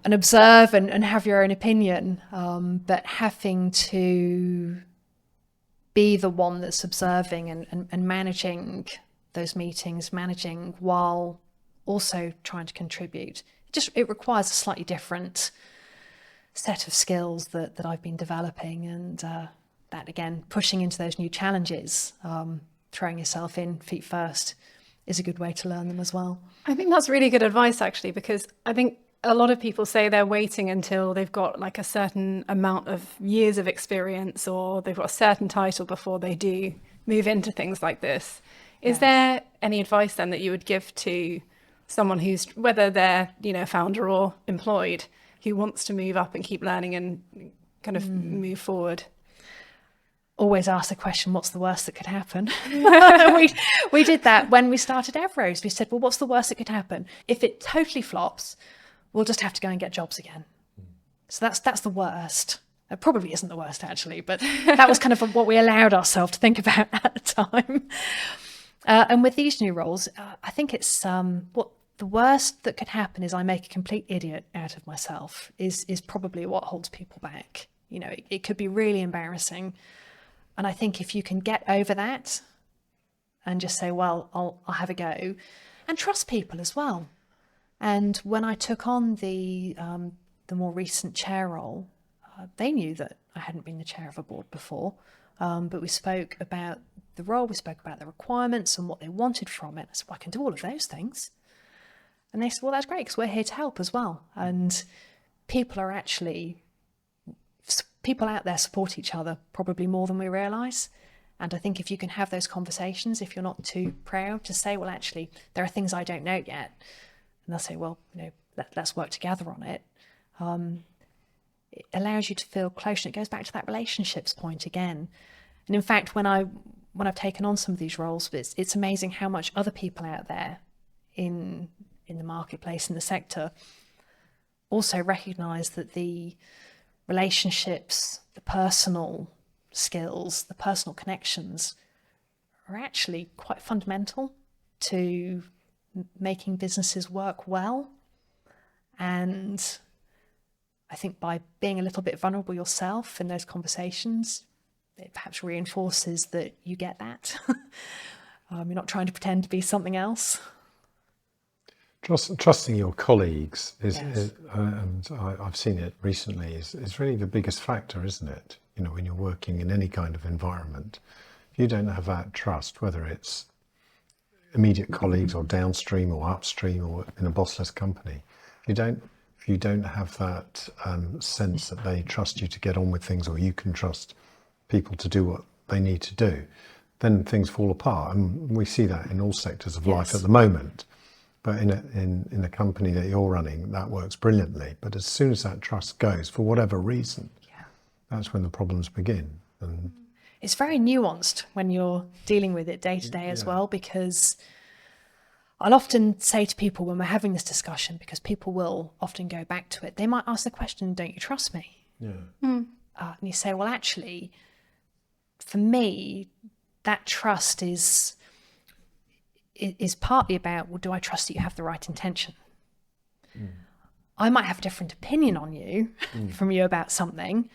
and observe and have your own opinion, but having to be the one that's observing and managing those meetings, managing while also trying to contribute. It requires a slightly different set of skills that I've been developing, and that again, pushing into those new challenges, throwing yourself in feet first is a good way to learn them as well. I think that's really good advice, actually, because I think a lot of people say they're waiting until they've got like a certain amount of years of experience, or they've got a certain title before they do move into things like this. Is there any advice then that you would give to someone who's, whether they're, founder or employed, who wants to move up and keep learning and kind of move forward? Always ask the question, what's the worst that could happen? we did that when we started Everoze. We said, well, what's the worst that could happen? If it totally flops, we'll just have to go and get jobs again. So that's the worst. It probably isn't the worst, actually, but that was kind of what we allowed ourselves to think about at the time. And with these new roles, I think it's what the worst that could happen is I make a complete idiot out of myself is probably what holds people back. It could be really embarrassing. And I think if you can get over that and just say, well, I'll have a go, and trust people as well. And when I took on the more recent chair role, they knew that I hadn't been the chair of a board before, but we spoke about the role, we spoke about the requirements and what they wanted from it. I said, well, I can do all of those things. And they said, well, that's great, because we're here to help as well. And people out there support each other probably more than we realise. And I think if you can have those conversations, if you're not too proud to say, well, actually, there are things I don't know yet, and they'll say, well, let's work together on it. It allows you to feel close, and it goes back to that relationships point again. And in fact, when I've taken on some of these roles, it's amazing how much other people out there in the marketplace, in the sector, also recognise that the relationships, the personal skills, the personal connections are actually quite fundamental to making businesses work well. And I think by being a little bit vulnerable yourself in those conversations, it perhaps reinforces that you get that. You're not trying to pretend to be something else. Trusting your colleagues Yes. and I've seen it recently, is really the biggest factor, isn't it? When you're working in any kind of environment, if you don't have that trust, whether it's immediate colleagues or downstream or upstream or in a bossless company, if you don't have that sense that they trust you to get on with things, or you can trust people to do what they need to do, then things fall apart. And we see that in all sectors of life at the moment. But in a company that you're running, that works brilliantly. But as soon as that trust goes, for whatever reason, that's when the problems begin. And it's very nuanced when you're dealing with it day to day as well, because I'll often say to people when we're having this discussion, because people will often go back to it, they might ask the question, don't you trust me? And you say, well, actually, for me, that trust is partly about, well, do I trust that you have the right intention? I might have a different opinion on you from you about something,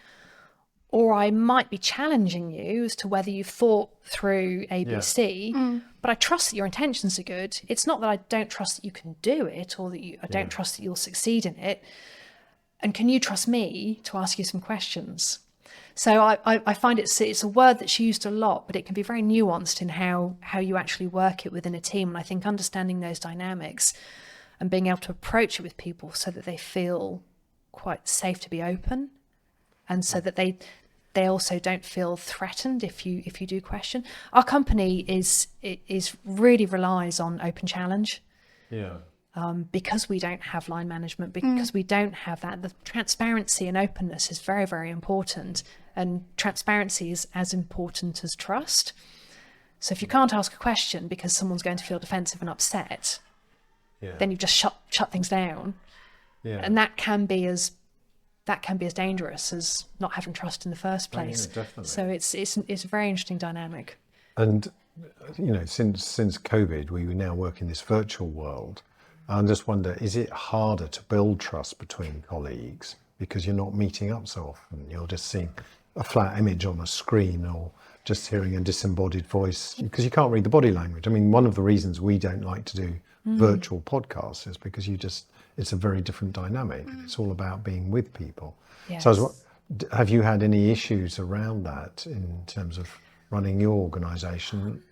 or I might be challenging you as to whether you've thought through ABC, but I trust that your intentions are good. It's not that I don't trust that you can do it, or that I don't trust that you'll succeed in it. And can you trust me to ask you some questions? So I find it's a word that's used a lot, but it can be very nuanced in how you actually work it within a team. And I think understanding those dynamics and being able to approach it with people so that they feel quite safe to be open, and so that they also don't feel threatened if you do question. Our company is really relies on open challenge. Because we don't have line management, because we don't have that, the transparency and openness is very, very important. And transparency is as important as trust. So if you can't ask a question because someone's going to feel defensive and upset, then you've just shut things down. And that can be as dangerous as not having trust in the first place. Definitely. So it's a very interesting dynamic. And since COVID, we now work in this virtual world. I just wonder, is it harder to build trust between colleagues because you're not meeting up so often? You're just seeing a flat image on a screen, or just hearing a disembodied voice because you can't read the body language. I mean, one of the reasons we don't like to do virtual podcasts is because it's a very different dynamic. It's all about being with people. Yes. So have you had any issues around that in terms of running your organisation?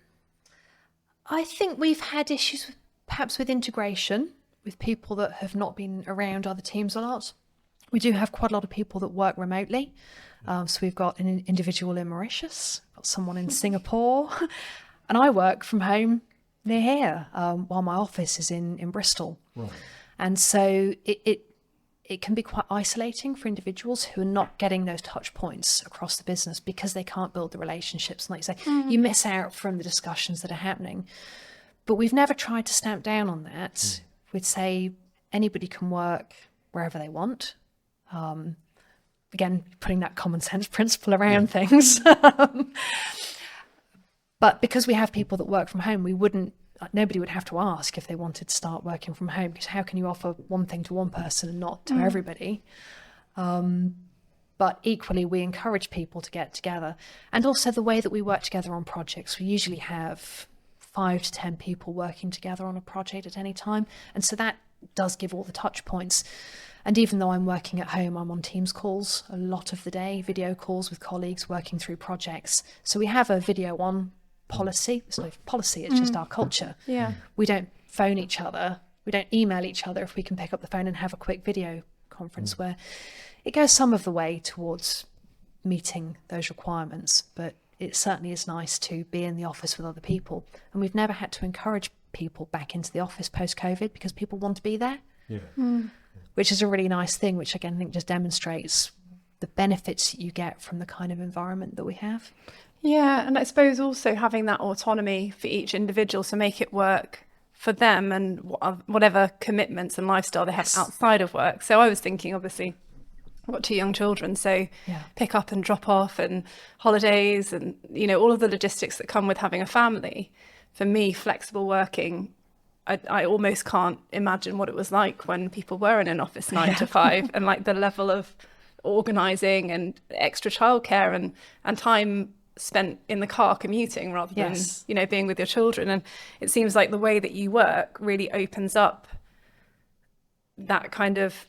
I think we've had issues perhaps with integration with people that have not been around other teams a lot. We do have quite a lot of people that work remotely. So we've got an individual in Mauritius, got someone in Singapore, and I work from home near here while my office is in Bristol. Right. And so it can be quite isolating for individuals who are not getting those touch points across the business because they can't build the relationships. And like you say, you miss out from the discussions that are happening. But we've never tried to stamp down on that. We'd say anybody can work wherever they want. Again, putting that common sense principle around things. But because we have people that work from home, nobody would have to ask if they wanted to start working from home, because how can you offer one thing to one person and not to everybody? But equally, we encourage people to get together. And also the way that we work together on projects, we usually have 5 to 10 people working together on a project at any time. And so that does give all the touch points. And even though I'm working at home, I'm on Teams calls a lot of the day, video calls with colleagues working through projects. So we have a video on policy. It's not policy, it's just our culture. We don't phone each other. We don't email each other if we can pick up the phone and have a quick video conference where it goes some of the way towards meeting those requirements. But it certainly is nice to be in the office with other people. And we've never had to encourage people back into the office post-COVID because people want to be there, which is a really nice thing, which again, I think just demonstrates the benefits that you get from the kind of environment that we have. Yeah, and I suppose also having that autonomy for each individual to make it work for them and whatever commitments and lifestyle they have outside of work. So I was thinking, obviously, I've got 2 young children, so pick up and drop off and holidays and, all of the logistics that come with having a family. For me, flexible working, I almost can't imagine what it was like when people were in an office 9 to 5 and like the level of organising and extra childcare and time spent in the car commuting rather than, being with your children. And it seems like the way that you work really opens up that kind of,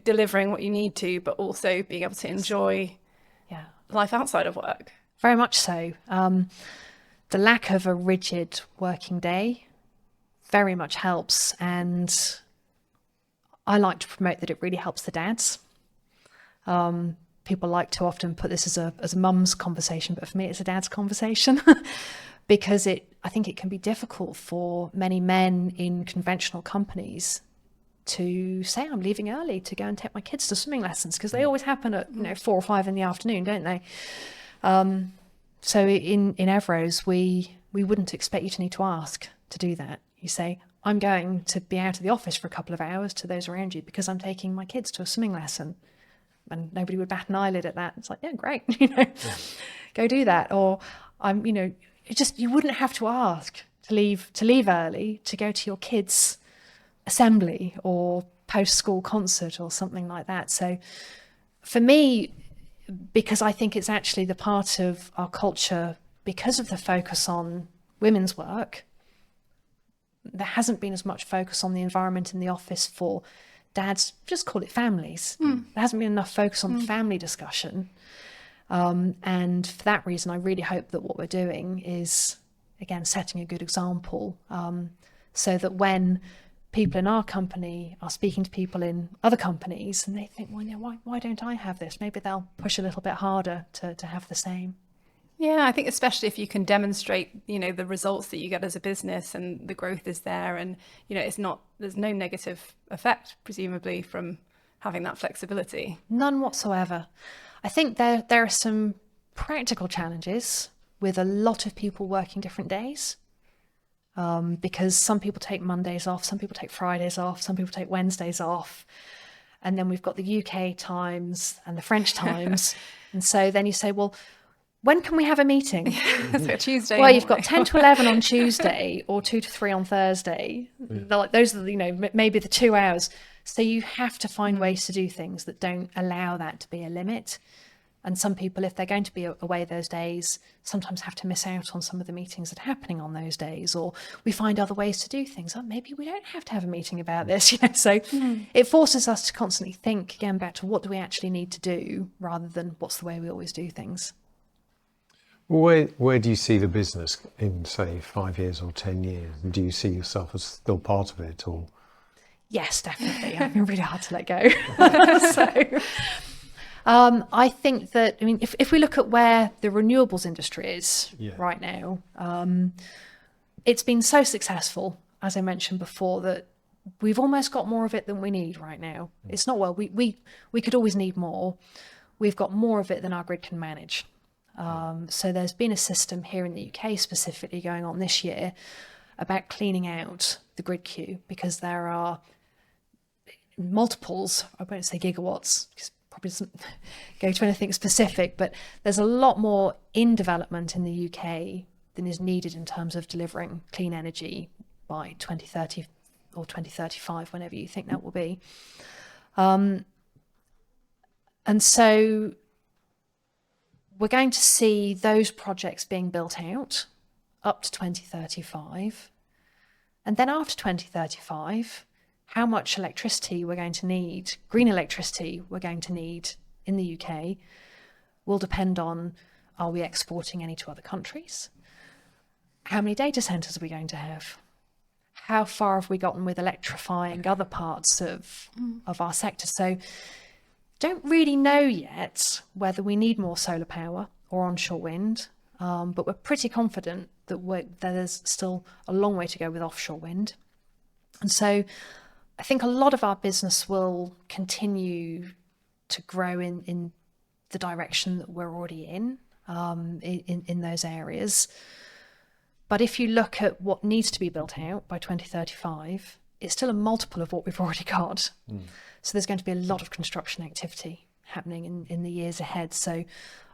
delivering what you need to, but also being able to enjoy life outside of work. Very much so. The lack of a rigid working day very much helps. And I like to promote that it really helps the dads. People like to often put this as a mum's conversation, but for me, it's a dad's conversation because I think it can be difficult for many men in conventional companies to say I'm leaving early to go and take my kids to swimming lessons, because they always happen at 4 or 5 in the afternoon, don't they? So in Everoze, we wouldn't expect you to need to ask to do that. You say, I'm going to be out of the office for a couple of hours to those around you because I'm taking my kids to a swimming lesson. And nobody would bat an eyelid at that. It's like, yeah, great, go do that. Or you wouldn't have to ask to leave early to go to your kids' assembly or post-school concert or something like that. So for me, because I think it's actually the part of our culture, because of the focus on women's work, there hasn't been as much focus on the environment in the office for dads, just call it families. There hasn't been enough focus on the family discussion. And for that reason, I really hope that what we're doing is, again, setting a good example, so that when people in our company are speaking to people in other companies and they think, well, why don't I have this? Maybe they'll push a little bit harder to have the same. Yeah, I think especially if you can demonstrate, the results that you get as a business and the growth is there, and, there's no negative effect, presumably, from having that flexibility. None whatsoever. I think there are some practical challenges with a lot of people working different days, because some people take Mondays off, some people take Fridays off, some people take Wednesdays off. And then we've got the UK times and the French times. And so then you say, well, when can we have a meeting? So Tuesday. Well, you've got 10 to 11 on Tuesday or 2 to 3 on Thursday. Like, those are, maybe the 2 hours. So you have to find ways to do things that don't allow that to be a limit. And some people, if they're going to be away those days, sometimes have to miss out on some of the meetings that are happening on those days. Or we find other ways to do things. Maybe we don't have to have a meeting about this. So it forces us to constantly think, again, back to what do we actually need to do, rather than what's the way we always do things. Where do you see the business in, say, 5 years or 10 years? Do you see yourself as still part of it, or? Yes, definitely. I've been really hard to let go. I think that, if we look at where the renewables industry is right now, it's been so successful, as I mentioned before, that we've almost got more of it than we need right now. It's not, we could always need more. We've got more of it than our grid can manage. So there's been a system here in the UK specifically going on this year about cleaning out the grid queue, because there are multiples, I won't say gigawatts, because it probably doesn't go to anything specific, but there's a lot more in development in the UK than is needed in terms of delivering clean energy by 2030 or 2035, whenever you think that will be. And so we're going to see those projects being built out up to 2035. And then after 2035, how much electricity we're going to need, green electricity we're going to need in the UK, will depend on, are we exporting any to other countries? How many data centres are we going to have? How far have we gotten with electrifying other parts of our sector? So don't really know yet whether we need more solar power or onshore wind, but we're pretty confident that there's still a long way to go with offshore wind. And so I think a lot of our business will continue to grow in the direction that we're already in those areas. But if you look at what needs to be built out by 2035, it's still a multiple of what we've already got. So there's going to be a lot of construction activity happening in the years ahead. So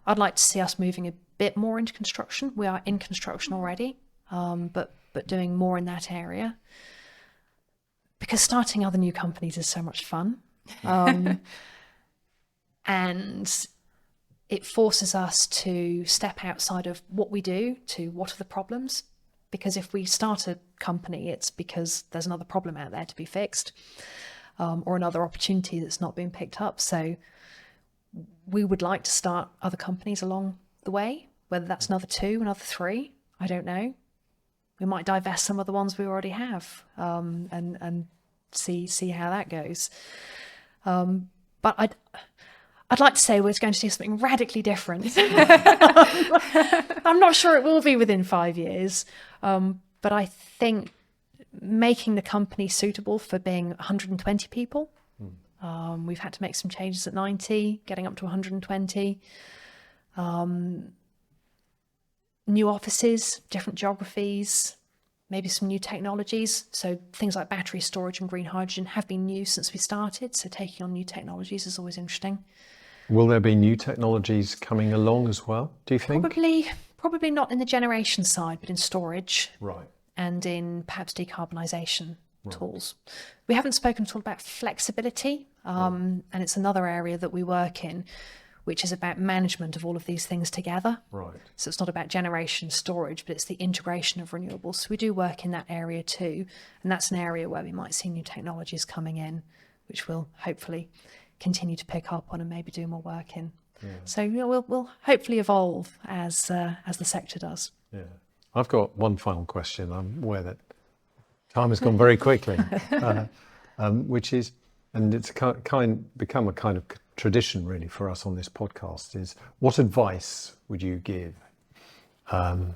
I'd like to see us moving a bit more into construction. We are in construction already, but doing more in that area. Because starting other new companies is so much fun. And it forces us to step outside of what we do to what are the problems. Because if we start a company, it's because there's another problem out there to be fixed, or another opportunity that's not being picked up. So we would like to start other companies along the way, whether that's another 2, another 3, I don't know. We might divest some of the ones we already have, and see how that goes. But I'd like to say we're going to do something radically different. I'm not sure it will be within 5 years, but I think making the company suitable for being 120 people. We've had to make some changes at 90, getting up to 120. New offices, different geographies, maybe some new technologies. So things like battery storage and green hydrogen have been new since we started. So taking on new technologies is always interesting. Will there be new technologies coming along as well, do you think? Probably not in the generation side, but in storage. Right. And in perhaps decarbonisation tools. We haven't spoken at all about flexibility, and it's another area that we work in, which is about management of all of these things together. Right. So it's not about generation storage, but it's the integration of renewables. So we do work in that area too, and that's an area where we might see new technologies coming in, which we'll hopefully continue to pick up on and maybe do more work in. Yeah. So we'll hopefully evolve as the sector does. Yeah. I've got one final question. I'm aware that time has gone very quickly, which is, and it's become a kind of tradition really for us on this podcast, is what advice would you give an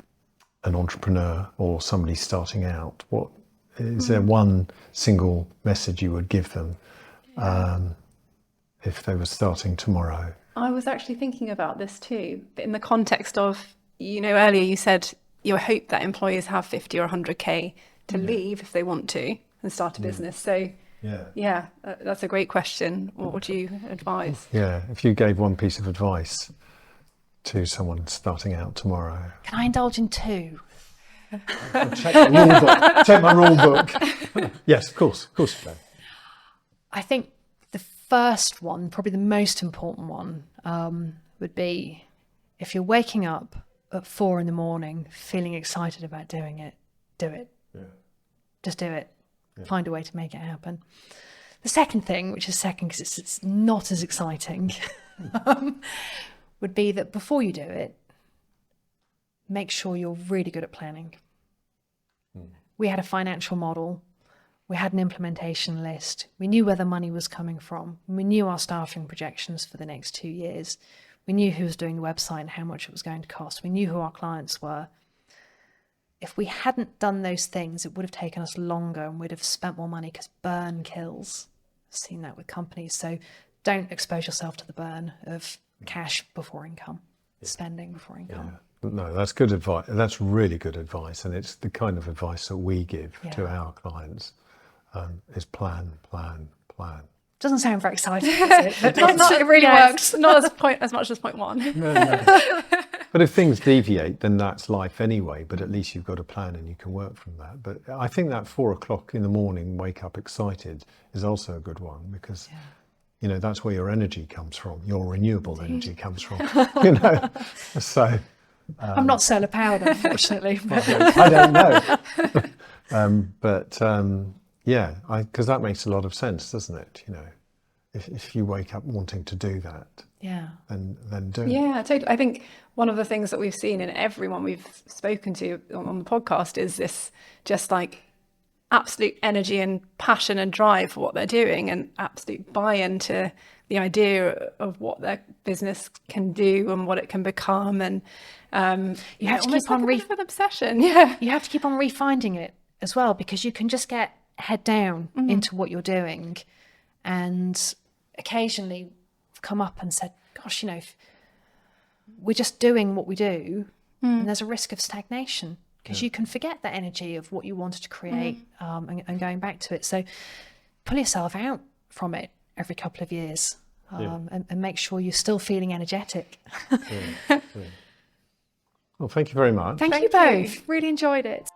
entrepreneur or somebody starting out? What is there one single message you would give them if they were starting tomorrow? I was actually thinking about this too, but in the context of, earlier you said you hope that employees have 50 or 100k to leave if they want to and start a business. So that's a great question. What would you advise? Yeah, if you gave one piece of advice to someone starting out tomorrow. Can I indulge in two? Check my rule book. Yes, of course you can. I think the first one, probably the most important one, would be if you're waking up at 4 a.m, feeling excited about doing it, do it. Yeah. Just do it. Yeah. Find a way to make it happen. The second thing, which is second because it's not as exciting, would be that before you do it, make sure you're really good at planning. We had a financial model. We had an implementation list. We knew where the money was coming from. We knew our staffing projections for the next 2 years. We knew who was doing the website and how much it was going to cost. We knew who our clients were. If we hadn't done those things, it would have taken us longer and we'd have spent more money because burn kills. I've seen that with companies. So don't expose yourself to the burn of cash before income, spending before income. Yeah. No, that's good advice. That's really good advice. And it's the kind of advice that we give to our clients is plan. Doesn't sound very exciting, does it? But it really works. Not as much as point one. No. But if things deviate, then that's life anyway. But at least you've got a plan and you can work from that. But I think that 4 o'clock in the morning, wake up excited, is also a good one because, that's where your energy comes from. Your renewable energy comes from, So I'm not solar powered, unfortunately. I don't know. Because that makes a lot of sense, doesn't it? If you wake up wanting to do that, then do it. Yeah, totally. I think one of the things that we've seen in everyone we've spoken to on the podcast is this just like absolute energy and passion and drive for what they're doing and absolute buy-in to the idea of what their business can do and what it can become. And you have to keep on with obsession. Yeah, you have to keep on refining it as well, because you can just get head down into what you're doing, and occasionally come up and said, gosh, if we're just doing what we do, and there's a risk of stagnation because you can forget the energy of what you wanted to create and going back to it. So pull yourself out from it every couple of years and make sure you're still feeling energetic. Well, thank you very much. Thank you both. Really enjoyed it.